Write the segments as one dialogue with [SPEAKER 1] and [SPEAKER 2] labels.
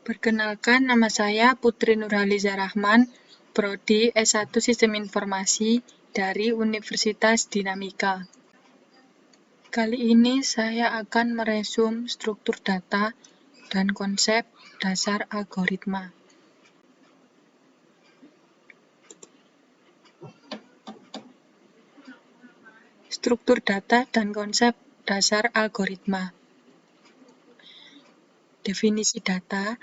[SPEAKER 1] Perkenalkan, nama saya Putri Nurhaliza Rahman, Prodi S1 Sistem Informasi dari Universitas Dinamika. Kali ini saya akan meresum struktur data dan konsep dasar algoritma. Struktur data dan konsep dasar algoritma. Definisi data.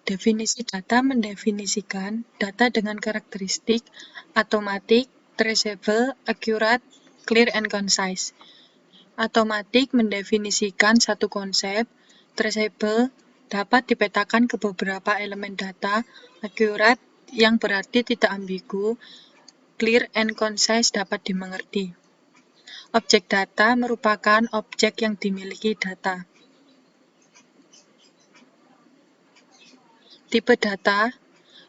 [SPEAKER 1] Definisi data mendefinisikan data dengan karakteristik automatic, traceable, accurate, clear, and concise. Automatic mendefinisikan satu konsep, traceable dapat dipetakan ke beberapa elemen data, accurate yang berarti tidak ambigu, clear and concise dapat dimengerti. Objek data merupakan objek yang dimiliki data. Tipe data.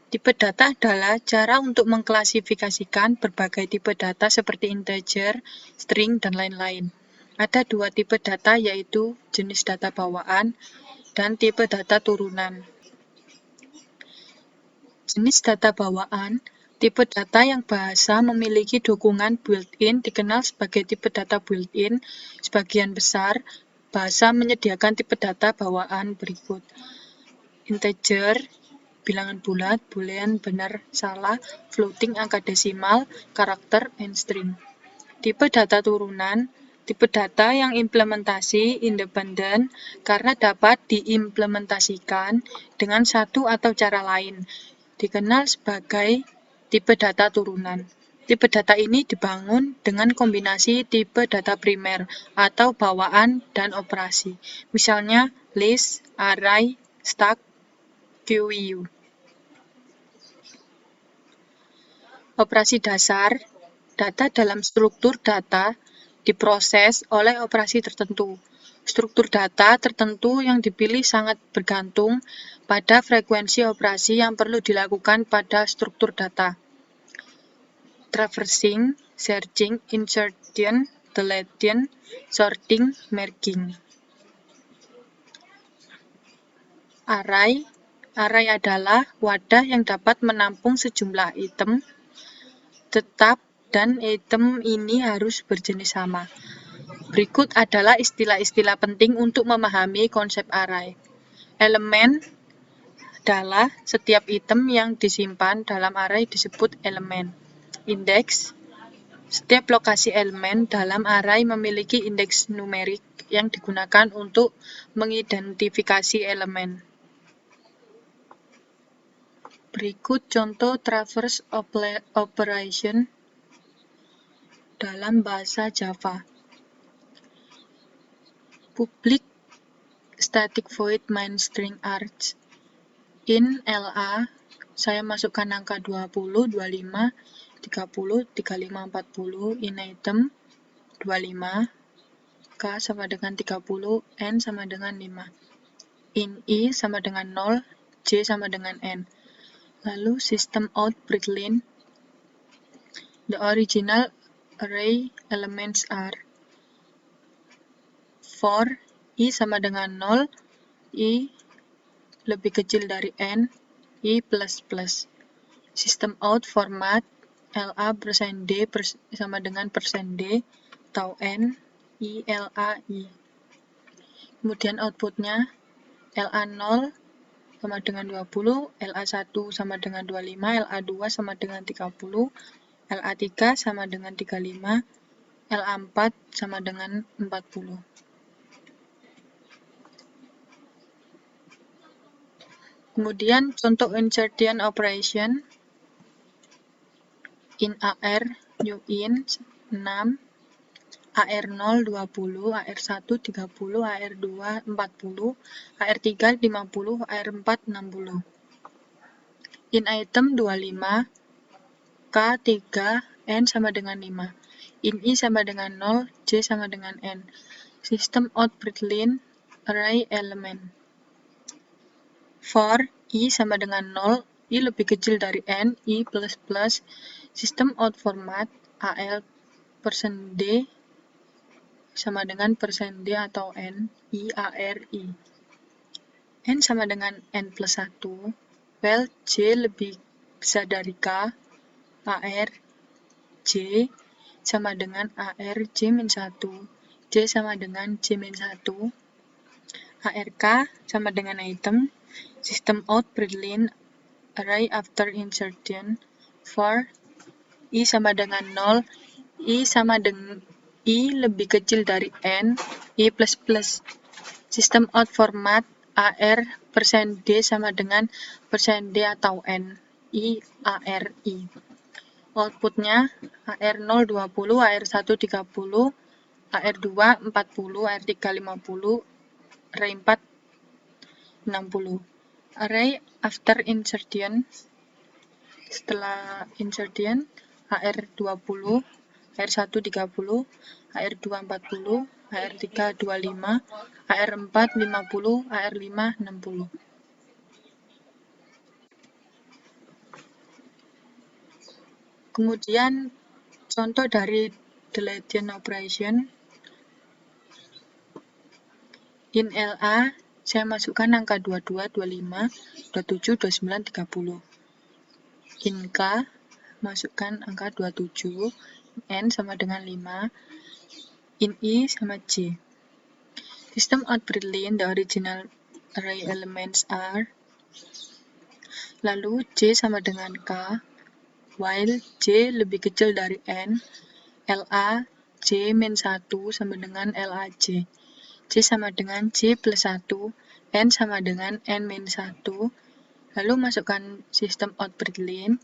[SPEAKER 1] Tipe data adalah cara untuk mengklasifikasikan berbagai tipe data seperti integer, string, dan lain-lain. Ada dua tipe data, yaitu jenis data bawaan dan tipe data turunan. Jenis data bawaan, tipe data yang bahasa memiliki dukungan built-in dikenal sebagai tipe data built-in. Sebagian besar bahasa menyediakan tipe data bawaan berikut. Integer, bilangan bulat, boolean, benar, salah, floating, angka desimal, karakter, and string. Tipe data turunan, tipe data yang implementasi independen karena dapat diimplementasikan dengan satu atau cara lain, dikenal sebagai tipe data turunan. Tipe data ini dibangun dengan kombinasi tipe data primer atau bawaan dan operasi, misalnya list, array, stack, queue. Operasi dasar, data dalam struktur data diproses oleh operasi tertentu. Struktur data tertentu yang dipilih sangat bergantung pada frekuensi operasi yang perlu dilakukan pada struktur data. Traversing, searching, insertion, deletion, sorting, merging. Array. Array adalah wadah yang dapat menampung sejumlah item tetap dan item ini harus berjenis sama. Berikut adalah istilah-istilah penting untuk memahami konsep array. Elemen adalah setiap item yang disimpan dalam array disebut elemen. Indeks. Setiap lokasi elemen dalam array memiliki indeks numerik yang digunakan untuk mengidentifikasi elemen. Berikut contoh traverse operation dalam bahasa Java. Public static void main string args in LA, saya masukkan angka 20, 25, 30, 35, 40, in item 25, K sama dengan 30, N sama dengan 5. In I sama dengan 0, J sama dengan N. Lalu system out println, the original array elements are for I sama dengan 0, I lebih kecil dari N, I++. System out format LA %D sama dengan %D, tau N, I, LA, I. Kemudian outputnya LA 0 sama dengan 20, LA 1 sama dengan 25, LA 2 sama dengan 30, LA 3 sama dengan 35, LA 4 sama dengan 40. Kemudian contoh insertion operation. In AR, new in 6, AR0 20, AR1 30, AR2 40, AR3 50, AR4 60. In item 25, K3, N sama dengan 5. In I sama dengan 0, J sama dengan N. System out println array element. For I sama dengan 0, I lebih kecil dari N, I++. System out format AL %D sama dengan %D atau N, I, AR, I. N sama dengan N plus 1, while J lebih besar dari K, AR J sama dengan AR J min 1, J sama dengan J min 1, ARK sama dengan item, system out Boolean array after insertion, for I sama dengan 0, I sama dengan I lebih kecil dari N, I plus plus. System out format AR %D sama dengan %D atau N, I ARI. Outputnya AR0 20, AR1 30, AR2 40, AR3 50, Array 4 60. Array after insertion, setelah insertion, AR20, AR1 30, AR2 40, AR3 25, AR4 50, AR5 60. Kemudian contoh dari deletion operation. In LA, saya masukkan angka 22, 25, 27, 29, 30. In K, masukkan angka 27, N sama dengan 5, in I sama J. System out Boolean, the original array elements are, lalu J sama dengan K, while J lebih kecil dari N, LA, J min 1 sama dengan LAJ. J sama dengan J plus 1, N sama dengan N min 1, lalu masukkan sistem out Boolean,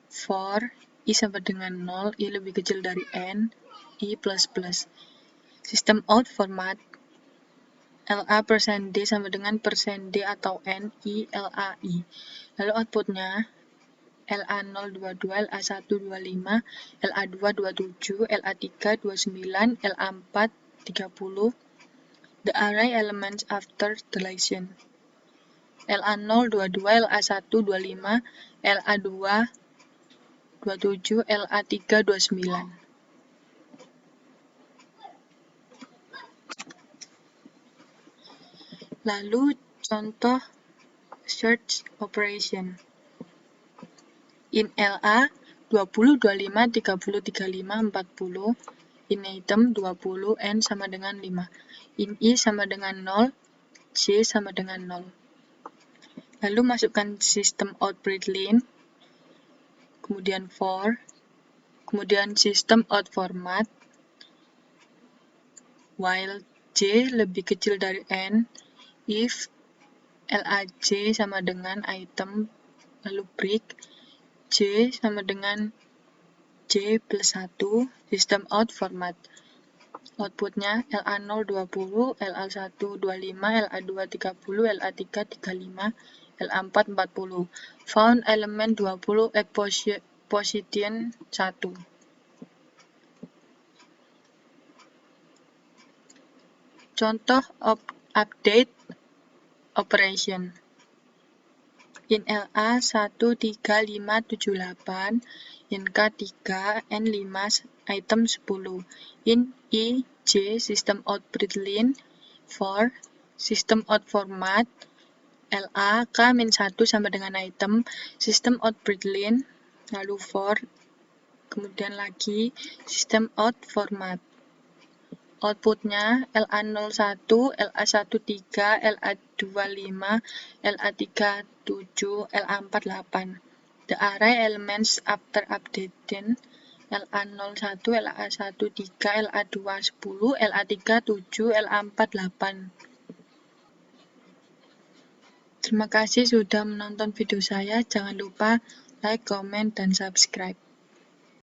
[SPEAKER 1] for I sama dengan 0, I lebih kecil dari N, I plus plus. Sistem out format, LA %D sama dengan %D atau N, I LAI. Lalu outputnya, LA0 22, LA1 25, LA2 27, LA3 29, LA4 30. The array elements after deletion. LA0 22, LA1 25, LA2 27, LA3 29. Lalu contoh search operation. In LA 20, 25, 30, 35, 40. In item 20, N sama dengan 5. In I sama dengan 0, J sama dengan 0. Lalu masukkan sistem out Boolean, kemudian for, kemudian sistem out format, while J lebih kecil dari N, if LAJ sama dengan item, lalu break, J sama dengan J plus 1, sistem out format. Outputnya LA0 20, LA1 25, LA2 30, LA3 35, LA4 40. Found element 20 at position 1. Contoh update operation. In LA 1, 3, 5, 7, 8. In K 3, N 5, item 10. In I, J, system out Boolean, for, system out format, LA, K min 1 sama dengan item, system out Boolean, lalu for, kemudian lagi system out format. Outputnya LA01, LA1 3, LA2 5, LA3 7, LA4 8. The array elements after updating LA01, LA1 3, LA2 10, LA3 7, LA4 8. Terima kasih sudah menonton video saya. Jangan lupa like, comment, dan subscribe.